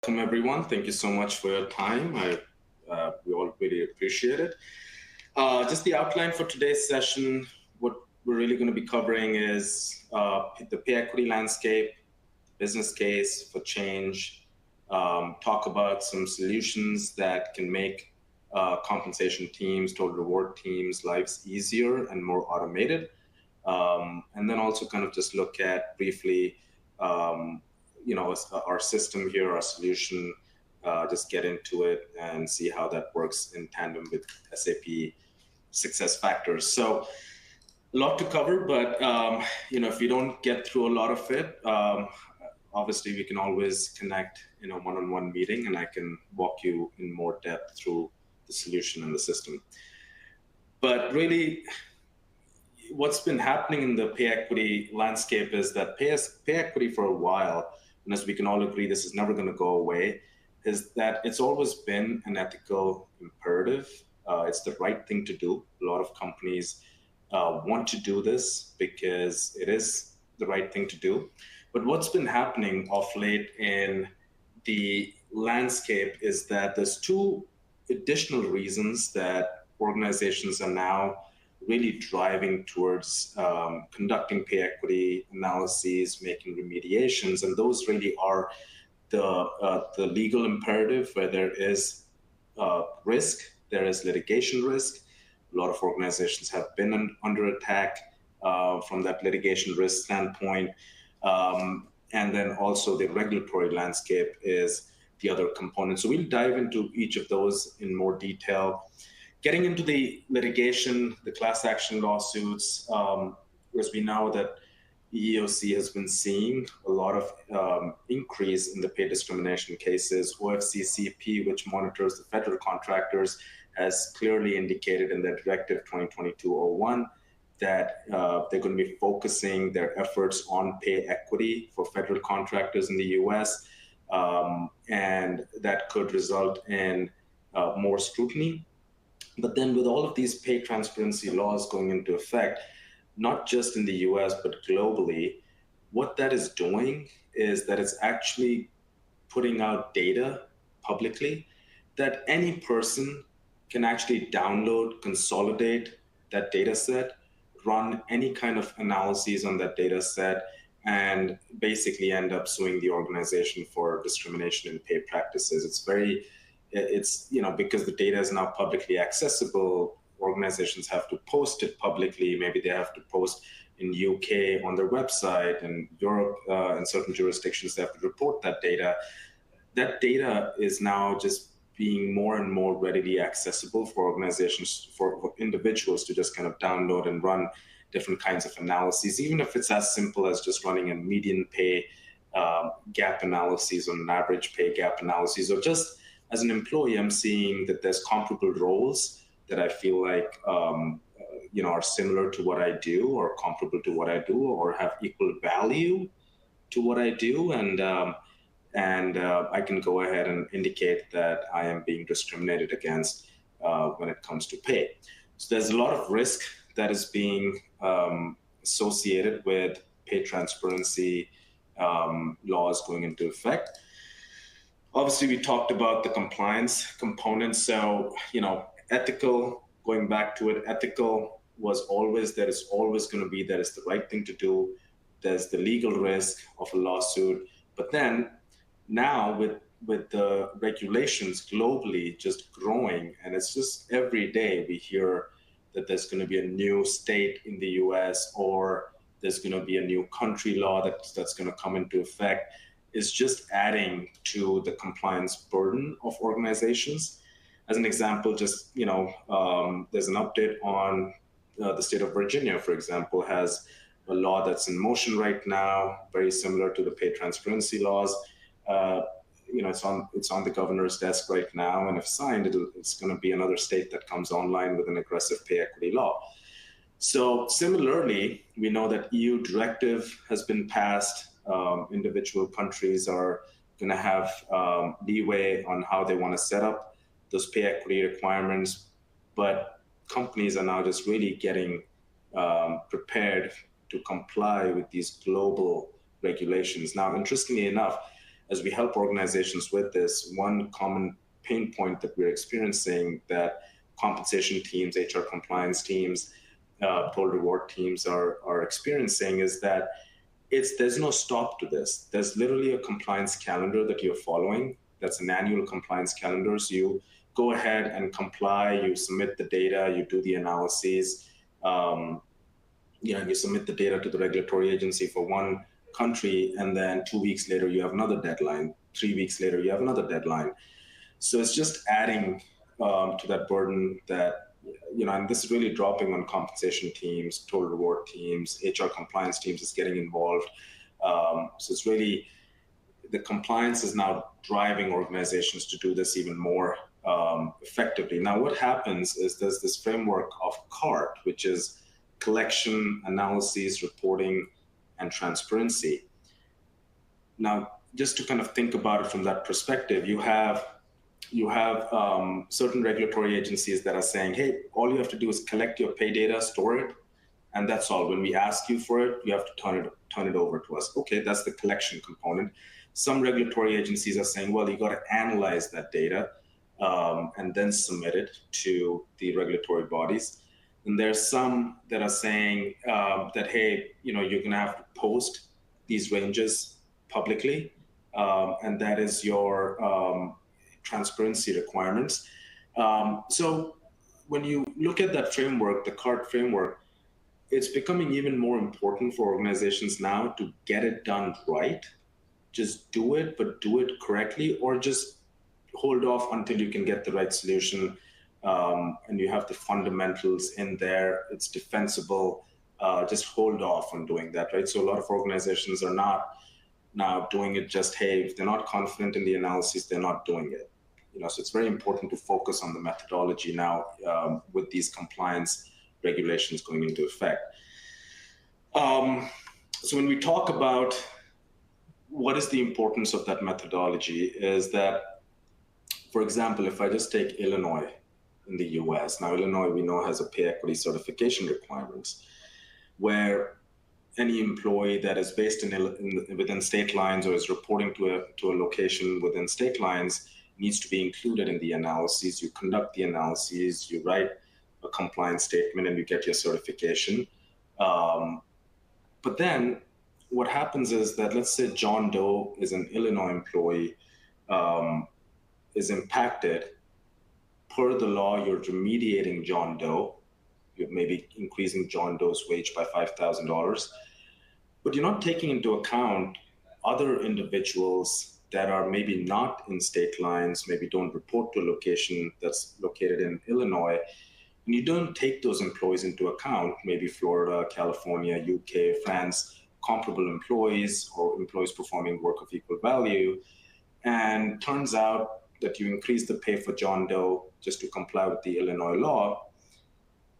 Welcome, everyone. Thank you so much for your time. We all really appreciate it. Just the outline for today's session, what we're really going to be covering is the pay equity landscape, business case for change, talk about some solutions that can make compensation teams, total reward teams' lives easier and more automated. And then also kind of just look at briefly um, our system here, our solution, just get into it and see how that works in tandem with SAP success factors. So a lot to cover, but if you don't get through a lot of it, obviously we can always connect in a one-on-one meeting, and I can walk you in more depth through the solution and the system. But really, what's been happening in the pay equity landscape is that pay equity for a while, and as we can all agree, this is never going to go away, is that it's always been an ethical imperative. It's the right thing to do. A lot of companies want to do this because it is the right thing to do. But what's been happening of late in the landscape is that there's two additional reasons that organizations are now really driving towards conducting pay equity analyses, making remediations, and those really are the legal imperative where there is risk, there is litigation risk. A lot of organizations have been under attack from that litigation risk standpoint. And then also the regulatory landscape is the other component. So we'll dive into each of those in more detail. Getting into the litigation, the class action lawsuits, as we know that the EEOC has been seeing a lot of increase in the pay discrimination cases. OFCCP, which monitors the federal contractors, has clearly indicated in their Directive 2022-01 that they're going to be focusing their efforts on pay equity for federal contractors in the US, and that could result in more scrutiny. But then with all of these pay transparency laws going into effect, not just in the US, but globally, what that is doing is that it's actually putting out data publicly that any person can actually download, consolidate that data set, run any kind of analyses on that data set, and basically end up suing the organization for discrimination in pay practices. It's because the data is now publicly accessible, organizations have to post it publicly. Maybe they have to post in UK on their website, and Europe in certain jurisdictions they have to report that data. That data is now just being more and more readily accessible for organizations, for individuals to just kind of download and run different kinds of analyses, even if it's as simple as just running a median pay gap analysis or an average pay gap analysis, or just as an employee, I'm seeing that there's comparable roles that I feel like are similar to what I do, or comparable to what I do, or have equal value to what I do, and I can go ahead and indicate that I am being discriminated against when it comes to pay. So there's a lot of risk that is being associated with pay transparency laws going into effect. Obviously, we talked about the compliance component. So, ethical, going back to it, ethical was always, there is always going to be, that is the right thing to do. There's the legal risk of a lawsuit. But then now with the regulations globally just growing, and it's just every day we hear that there's going to be a new state in the US, or there's going to be a new country law that's going to come into effect, is just adding to the compliance burden of organizations. As an example, just, there's an update on the state of Virginia, for example, has a law that's in motion right now, very similar to the pay transparency laws. It's on the governor's desk right now, and if signed, it's going to be another state that comes online with an aggressive pay equity law. So similarly, we know that EU directive has been passed. Individual countries are going to have leeway on how they want to set up those pay equity requirements, but companies are now just really getting prepared to comply with these global regulations. Now, interestingly enough, as we help organizations with this, one common pain point that we're experiencing that compensation teams, HR compliance teams, total reward teams are experiencing is that there's no stop to this. There's literally a compliance calendar that you're following. That's an annual compliance calendar. So you go ahead and comply, you submit the data, you do the analyses, you submit the data to the regulatory agency for one country, and then 2 weeks later you have another deadline. 3 weeks later you have another deadline. So it's just adding to that burden that, and this is really dropping on compensation teams, total reward teams, HR compliance teams is getting involved. So it's really, the compliance is now driving organizations to do this even more effectively. Now, what happens is there's this framework of CART, which is collection, analysis, reporting, and transparency. Now, just to kind of think about it from that perspective, you have certain regulatory agencies that are saying, hey, all you have to do is collect your pay data, store it, and that's all. When we ask you for it, you have to turn it over to us. Okay, that's the collection component. Some regulatory agencies are saying, well, you got to analyze that data and then submit it to the regulatory bodies. And there's some that are saying that, hey, you're going to have to post these ranges publicly, and that is your transparency requirements. So when you look at that framework, the CART framework, it's becoming even more important for organizations now to get it done right. Just do it, but do it correctly, or just hold off until you can get the right solution. And you have the fundamentals in there, it's defensible, just hold off on doing that, right? So a lot of organizations are not now doing it just, hey, if they're not confident in the analysis, they're not doing it. So it's very important to focus on the methodology now with these compliance regulations going into effect. So when we talk about what is the importance of that methodology is that, for example, if I just take Illinois in the US, now Illinois we know has a pay equity certification requirements where any employee that is based within state lines or is reporting to a location within state lines needs to be included in the analyses. You conduct the analyses, you write a compliance statement, and you get your certification. But then what happens is that, let's say John Doe is an Illinois employee, is impacted. Per the law, you're remediating John Doe. You're maybe increasing John Doe's wage by $5,000. But you're not taking into account other individuals that are maybe not in state lines, maybe don't report to a location that's located in Illinois, and you don't take those employees into account, maybe Florida, California, UK, France, comparable employees or employees performing work of equal value, and turns out that you increase the pay for John Doe just to comply with the Illinois law,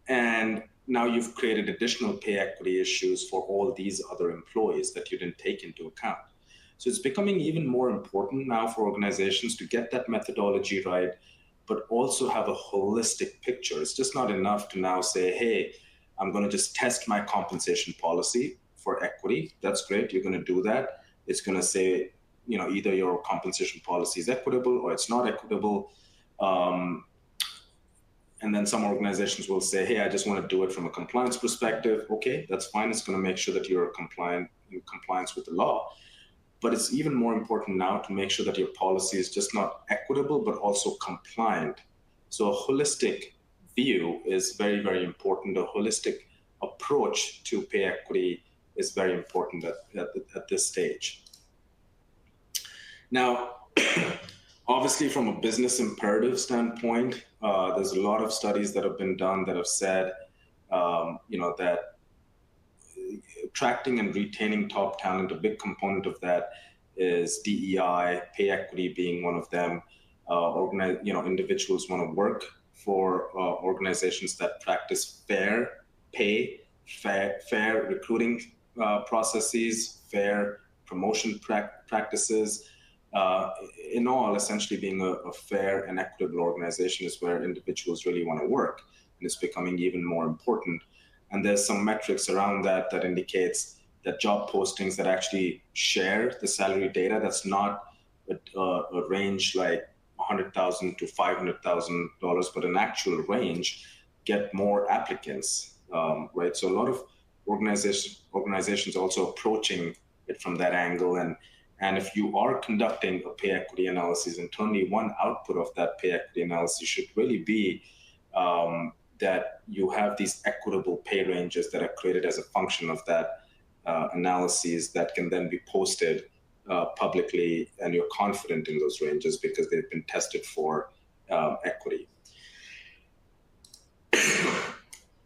and now you've created additional pay equity issues for all these other employees that you didn't take into account. So it's becoming even more important now for organizations to get that methodology right, but also have a holistic picture. It's just not enough to now say, hey, I'm going to just test my compensation policy for equity. That's great. You're going to do that. It's going to say, either your compensation policy is equitable or it's not equitable. And then some organizations will say, hey, I just want to do it from a compliance perspective. Okay, that's fine. It's going to make sure that you're in compliance with the law. But it's even more important now to make sure that your policy is just not equitable, but also compliant. So a holistic view is very, very important. A holistic approach to pay equity is very important at this stage. Now, obviously, from a business imperative standpoint, there's a lot of studies that have been done that have said, that attracting and retaining top talent, a big component of that is DEI, pay equity being one of them. Individuals want to work for organizations that practice fair pay, fair recruiting processes, fair promotion practices. In all, essentially being a fair and equitable organization is where individuals really want to work, and it's becoming even more important. And there's some metrics around that indicates that job postings that actually share the salary data, that's not a range like $100,000 to $500,000, but an actual range, get more applicants, right? So a lot of organizations also approaching it from that angle, and if you are conducting a pay equity analysis internally, one output of that pay equity analysis should really be that you have these equitable pay ranges that are created as a function of that analyses that can then be posted publicly, and you're confident in those ranges because they've been tested for equity.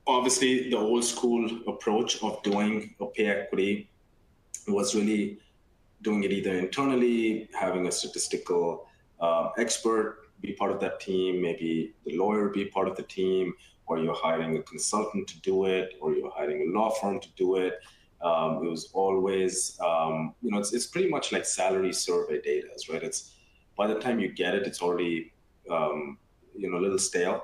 Obviously, the old school approach of doing a pay equity was really doing it either internally, having a statistical expert be part of that team, maybe the lawyer be part of the team, or you're hiring a consultant to do it, or you're hiring a law firm to do it. It was always, it's pretty much like salary survey data, right? It's by the time you get it, it's already, a little stale.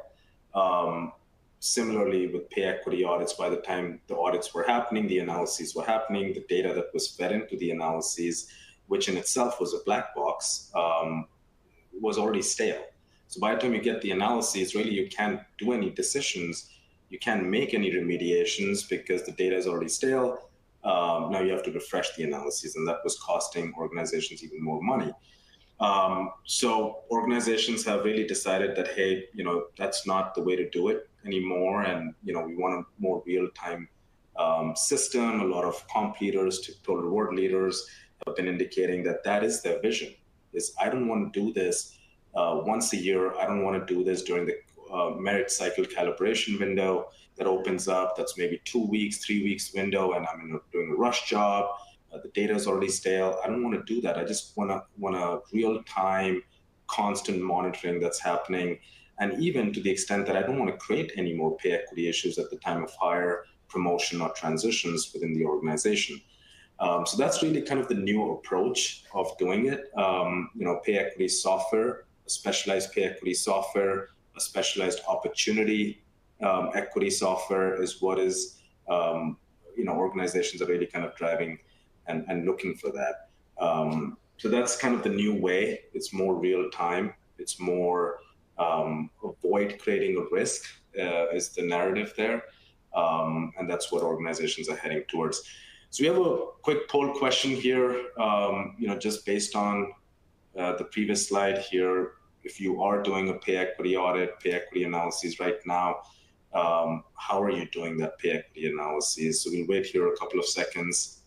Similarly, with pay equity audits, by the time the audits were happening, the analyses were happening, the data that was fed into the analyses, which in itself was a black box, was already stale. So by the time you get the analyses, really you can't do any decisions, you can't make any remediations because the data is already stale. Now you have to refresh the analyses, and that was costing organizations even more money. So organizations have really decided that, hey, that's not the way to do it anymore. And, we want a more real-time system. A lot of comp leaders, total reward leaders have been indicating that is their vision, is I don't want to do this once a year. I don't want to do this during the merit cycle calibration window that opens up. That's maybe 2 weeks, 3 weeks window, and I'm doing a rush job. The data is already stale. I don't want to do that. I just want a real-time, constant monitoring that's happening. And even to the extent that I don't want to create any more pay equity issues at the time of hire, promotion, or transitions within the organization. So that's really kind of the new approach of doing it. Pay equity software, a specialized pay equity software, a specialized opportunity equity software is what is, organizations are really kind of driving and looking for that. So that's kind of the new way. It's more real time. It's more avoid creating a risk is the narrative there. And that's what organizations are heading towards. So we have a quick poll question here, just based on the previous slide here. If you are doing a pay equity audit, pay equity analysis right now, how are you doing that pay equity analysis? So we'll wait here a couple of seconds.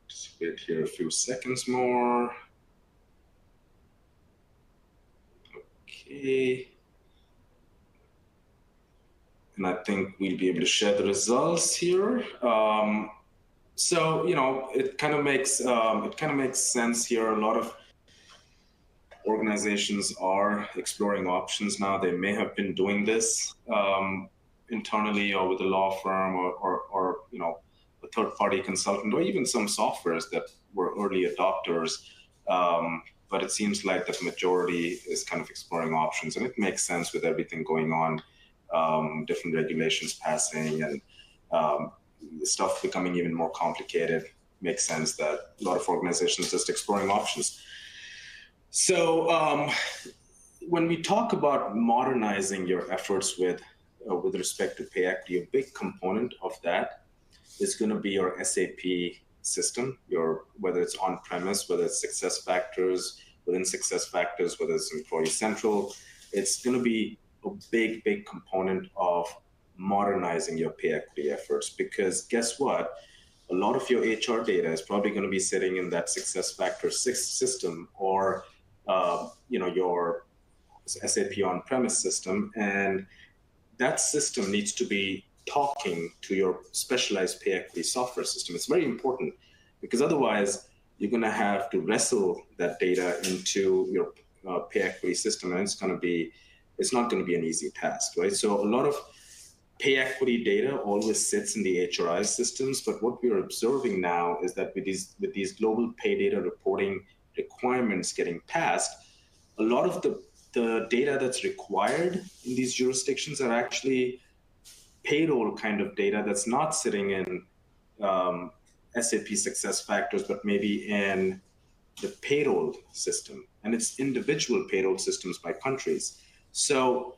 Just wait here a few seconds more. Okay. And I think we'll be able to share the results here. So it kind of makes sense here. A lot of organizations are exploring options now. They may have been doing this internally or with a law firm or a third-party consultant, or even some softwares that were early adopters. But it seems like the majority is kind of exploring options, and it makes sense with everything going on. Different regulations passing and stuff becoming even more complicated. Makes sense that a lot of organizations are just exploring options. So when we talk about modernizing your efforts with respect to pay equity, a big component of that is going to be your SAP system, whether it's on-premise, whether it's SuccessFactors, within SuccessFactors, whether it's Employee Central. It's going to be a big component of modernizing your pay equity efforts, because guess what? A lot of your HR data is probably going to be sitting in that SuccessFactors system or your SAP on-premise system, and that system needs to be talking to your specialized pay equity software system. It's very important, because otherwise you're going to have to wrestle that data into your pay equity system, and it's not going to be an easy task, right? So a lot of pay equity data always sits in the HRI systems, but what we're observing now is that with these global pay data reporting requirements getting passed, a a lot of the data that's required in these jurisdictions are actually payroll kind of data that's not sitting in SAP SuccessFactors, but maybe in the payroll system, and it's individual payroll systems by countries. So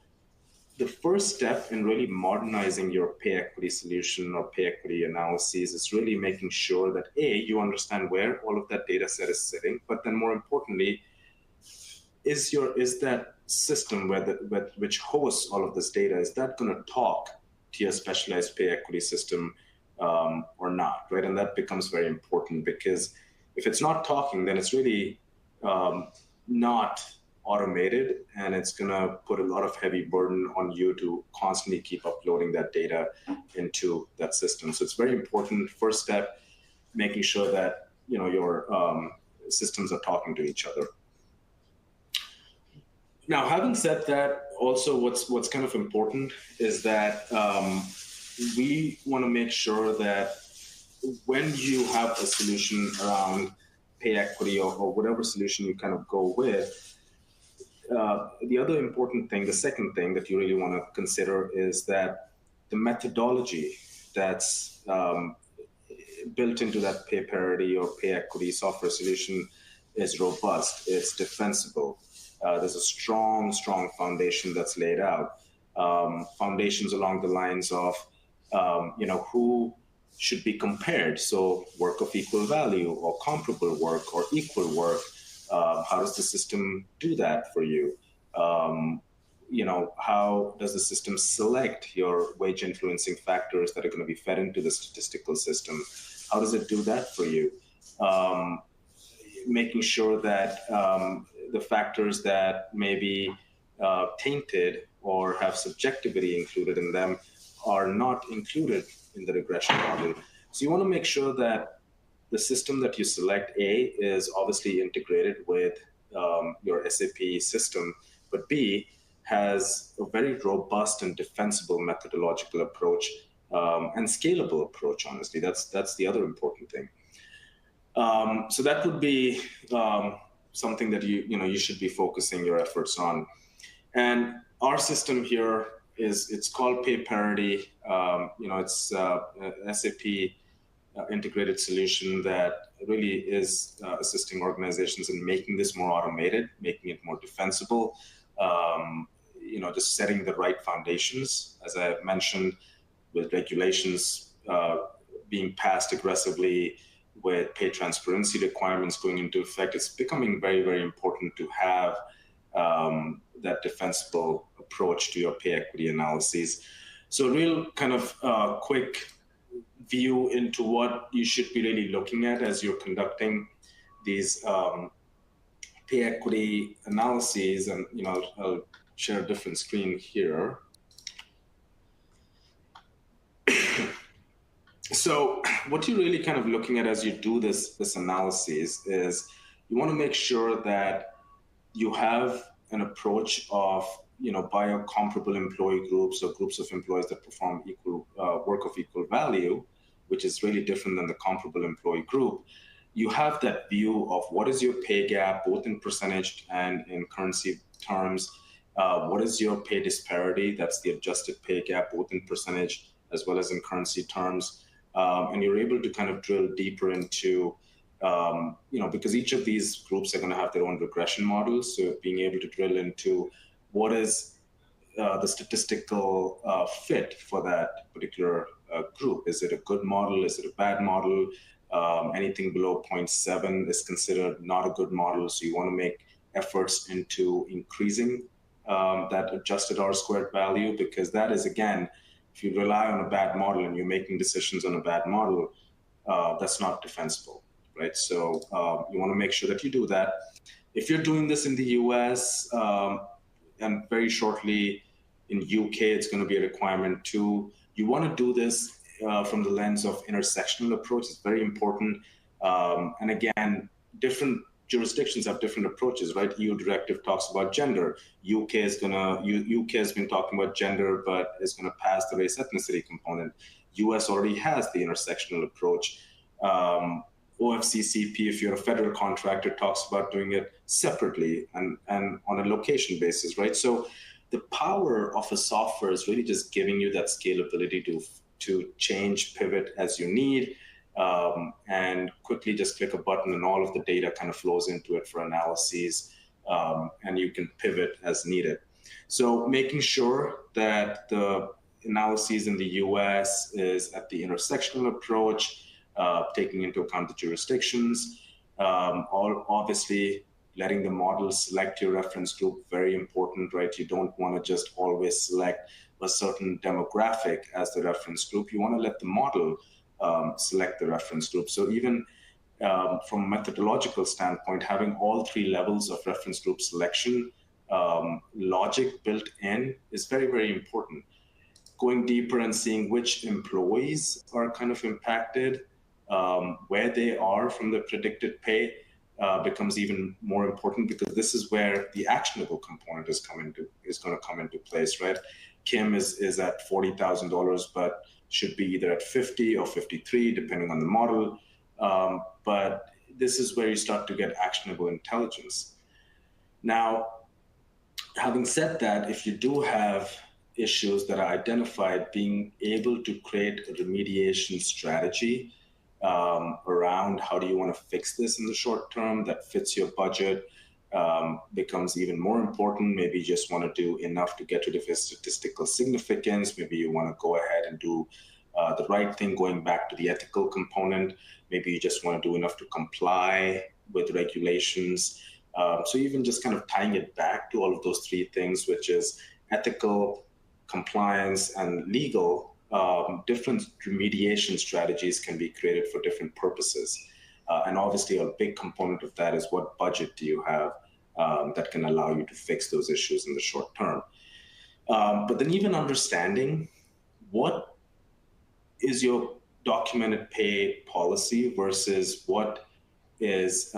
the first step in really modernizing your pay equity solution or pay equity analyses is really making sure that you understand where all of that data set is sitting, but then more importantly, is that system which hosts all of this data, is that going to talk to your specialized pay equity system or not, right? And that becomes very important, because if it's not talking, then it's really not automated, and it's going to put a lot of heavy burden on you to constantly keep uploading that data into that system. So it's very important. First step, making sure that your systems are talking to each other. Now, having said that, also what's kind of important is that we want to make sure that when you have a solution around pay equity or whatever solution you kind of go with, the other important thing, the second thing that you really want to consider is that the methodology that's built into that PayParity or pay equity software solution is robust, it's defensible. There's a strong foundation that's laid out. Foundations along the lines of, who should be compared. So work of equal value or comparable work or equal work. How does the system do that for you? How does the system select your wage influencing factors that are going to be fed into the statistical system? How does it do that for you? Making sure that the factors that may be tainted or have subjectivity included in them are not included in the regression model. So you want to make sure that the system that you select, A, is obviously integrated with your SAP system, but B, has a very robust and defensible methodological approach and scalable approach, honestly. That's the other important thing. So that would be something that you should be focusing your efforts on. And our system here it's called PayParity. It's a SAP integrated solution that really is assisting organizations in making this more automated, making it more defensible, just setting the right foundations, as I mentioned, with regulations being passed aggressively, with pay transparency requirements going into effect. It's becoming very, very important to have that defensible approach to your pay equity analyses. So a real kind of quick view into what you should be really looking at as you're conducting these pay equity analyses. And I'll share a different screen here. So what you're really kind of looking at as you do this analysis is you want to make sure that you have an approach of biocomparable employee groups or groups of employees that perform equal work of equal value, which is really different than the comparable employee group. You have that view of what is your pay gap, both in percentage and in currency terms. What is your pay disparity? That's the adjusted pay gap, both in percentage as well as in currency terms. And you're able to kind of drill deeper into, because each of these groups are going to have their own regression models. So being able to drill into what is the statistical fit for that particular group. Is it a good model? Is it a bad model? Anything below 0.7 is considered not a good model. So you want to make efforts into increasing that adjusted R-squared value, because that is, again, if you rely on a bad model and you're making decisions on a bad model, that's not defensible, right? So you want to make sure that you do that. If you're doing this in the US, and very shortly in UK, it's going to be a requirement too. You want to do this from the lens of intersectional approach. It's very important. And again, different jurisdictions have different approaches, right? EU directive talks about gender. UK has been talking about gender, but is going to pass the race ethnicity component. US already has the intersectional approach. OFCCP, if you're a federal contractor, talks about doing it separately and on a location basis, right? So the power of a software is really just giving you that scalability to change, pivot as you need, and quickly just click a button and all of the data kind of flows into it for analyses, and you can pivot as needed. So making sure that the analyses in the US is at the intersectional approach, taking into account the jurisdictions, all obviously letting the model select your reference group, very important, right? You don't want to just always select a certain demographic as the reference group. You want to let the model select the reference group. So even from a methodological standpoint, having all three levels of reference group selection logic built in is very, very important. Going deeper and seeing which employees are kind of impacted, where they are from the predicted pay becomes even more important, because this is where the actionable component is going to come into place, right? Kim is at $40,000, but should be either at 50 or 53, depending on the model. But this is where you start to get actionable intelligence. Now, having said that, if you do have issues that are identified, being able to create a remediation strategy around how do you want to fix this in the short term that fits your budget becomes even more important. Maybe you just want to do enough to get rid of statistical significance. Maybe you want to go ahead and do the right thing, going back to the ethical component. Maybe you just want to do enough to comply with regulations. So even just kind of tying it back to all of those three things, which is ethical, compliance, and legal, different remediation strategies can be created for different purposes. And obviously a big component of that is what budget do you have that can allow you to fix those issues in the short term. But then even understanding what is your documented pay policy versus what is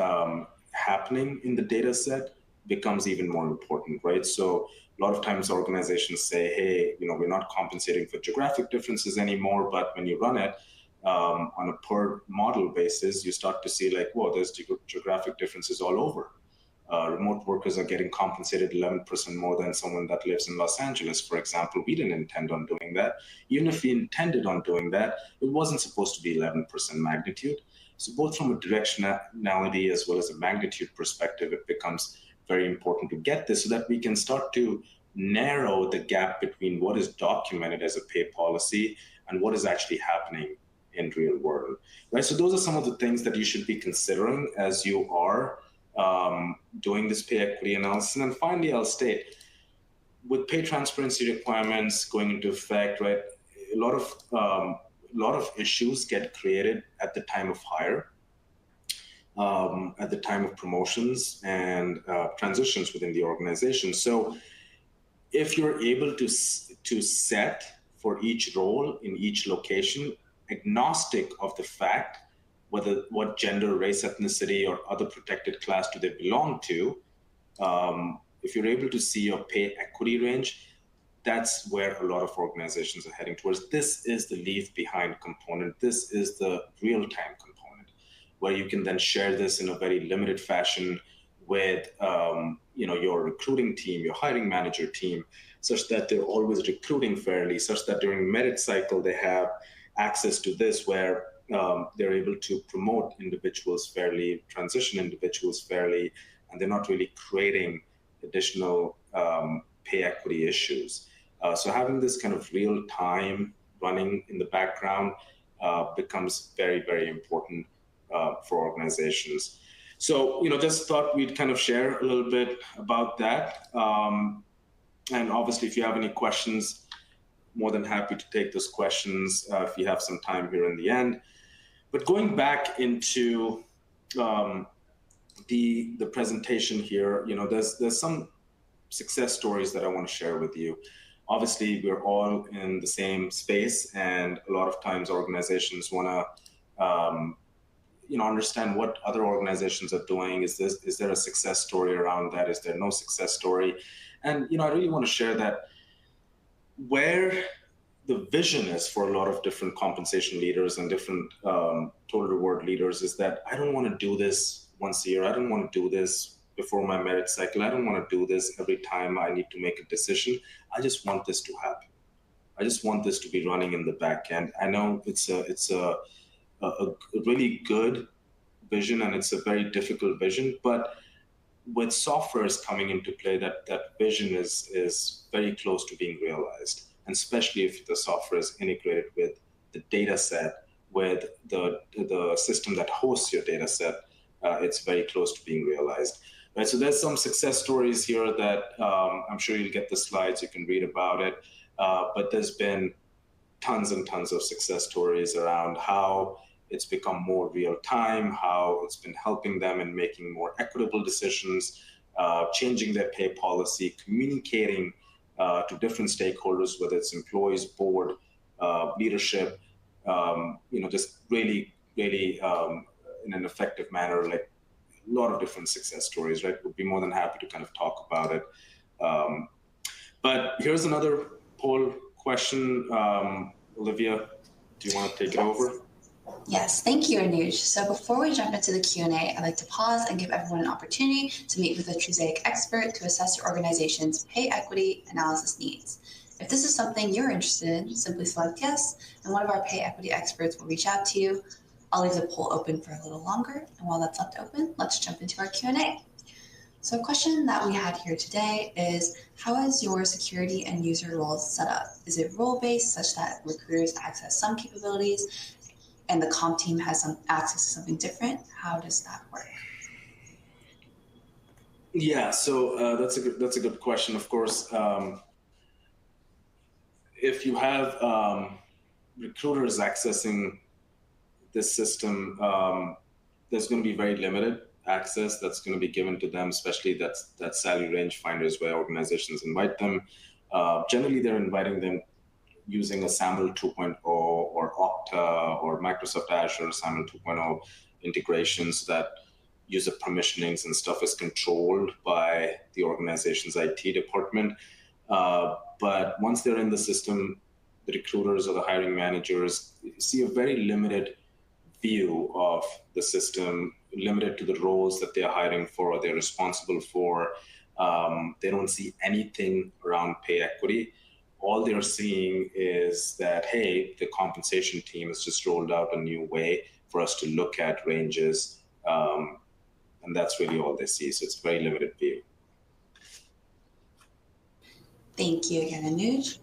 happening in the data set becomes even more important, right? So a lot of times organizations say, hey, we're not compensating for geographic differences anymore, but when you run it on a per model basis, you start to see like, whoa, there's geographic differences all over. Remote workers are getting compensated 11% more than someone that lives in Los Angeles, for example. We didn't intend on doing that. Even if we intended on doing that, it wasn't supposed to be 11% magnitude. So both from a directionality as well as a magnitude perspective, it becomes very important to get this so that we can start to narrow the gap between what is documented as a pay policy and what is actually happening in real world, right? So those are some of the things that you should be considering as you are doing this pay equity analysis. And then finally, I'll state, with pay transparency requirements going into effect, right, a lot of issues get created at the time of hire, at the time of promotions and transitions within the organization. So if you're able to set for each role in each location, agnostic of the fact what gender, race, ethnicity, or other protected class do they belong to, if you're able to see your pay equity range, that's where a lot of organizations are heading towards. This is the leave behind component. This is the real-time component, where you can then share this in a very limited fashion with your recruiting team, your hiring manager team, such that they're always recruiting fairly, such that during merit cycle they have access to this, where they're able to promote individuals fairly, transition individuals fairly, and they're not really creating additional pay equity issues. So having this kind of real time running in the background becomes very, very important for organizations. So, just thought we'd kind of share a little bit about that. And obviously, if you have any questions, more than happy to take those questions if you have some time here in the end. But going back into the presentation here, there's some success stories that I want to share with you. Obviously, we're all in the same space, and a lot of times organizations want to understand what other organizations are doing. Is there a success story around that? Is there no success story? And I really want to share that where the vision is for a lot of different compensation leaders and different total reward leaders is that I don't want to do this once a year. I don't want to do this before my merit cycle. I don't want to do this every time I need to make a decision. I just want this to happen. I just want this to be running in the back end. I know it's a really good vision and it's a very difficult vision, but with software is coming into play, that vision is very close to being realized, and especially if the software is integrated with the data set, with the system that hosts your data set, it's very close to being realized. Right, so there's some success stories here that I'm sure you'll get the slides, you can read about it, but there's been tons and tons of success stories around how it's become more real time, how it's been helping them in making more equitable decisions, changing their pay policy, communicating to different stakeholders, whether it's employees, board, leadership, just really, really in an effective manner, like a lot of different success stories, right? Would be more than happy to kind of talk about it. But here's another poll question. Olivia, do you want to take it over? Yes, thank you, Anuj. So before we jump into the Q&A, I'd like to pause and give everyone an opportunity to meet with a Trusaic expert to assess your organization's pay equity analysis needs. If this is something you're interested in, simply select yes, and one of our pay equity experts will reach out to you. I'll leave the poll open for a little longer, and while that's left open, let's jump into our Q&A. So a question that we had here today is, how is your security and user roles set up? Is it role-based such that recruiters access some capabilities and the comp team has some access to something different? How does that work? Yeah, so that's a good question. Of course, if you have recruiters accessing this system, there's going to be very limited access that's going to be given to them, especially that salary range finders where organizations invite them. Generally, they're inviting them using a SAML 2.0 or Okta or Microsoft Azure SAML 2.0 integrations that user permissionings and stuff is controlled by the organization's IT department. But once they're in the system, the recruiters or the hiring managers see a very limited view of the system, limited to the roles that they're hiring for or they're responsible for. They don't see anything around pay equity. All they're seeing is that, hey, the compensation team has just rolled out a new way for us to look at ranges. And that's really all they see. So it's a very limited view. Thank you again, Anuj.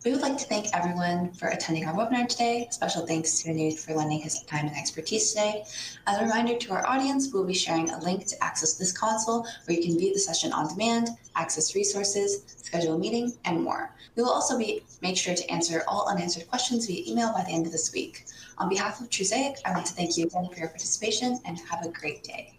We would like to thank everyone for attending our webinar today. Special thanks to Anuj for lending his time and expertise today. As a reminder to our audience, we'll be sharing a link to access this console where you can view the session on demand, access resources, schedule a meeting, and more. We will also make sure to answer all unanswered questions via email by the end of this week. On behalf of Trusaic, I want to thank you again for your participation and have a great day.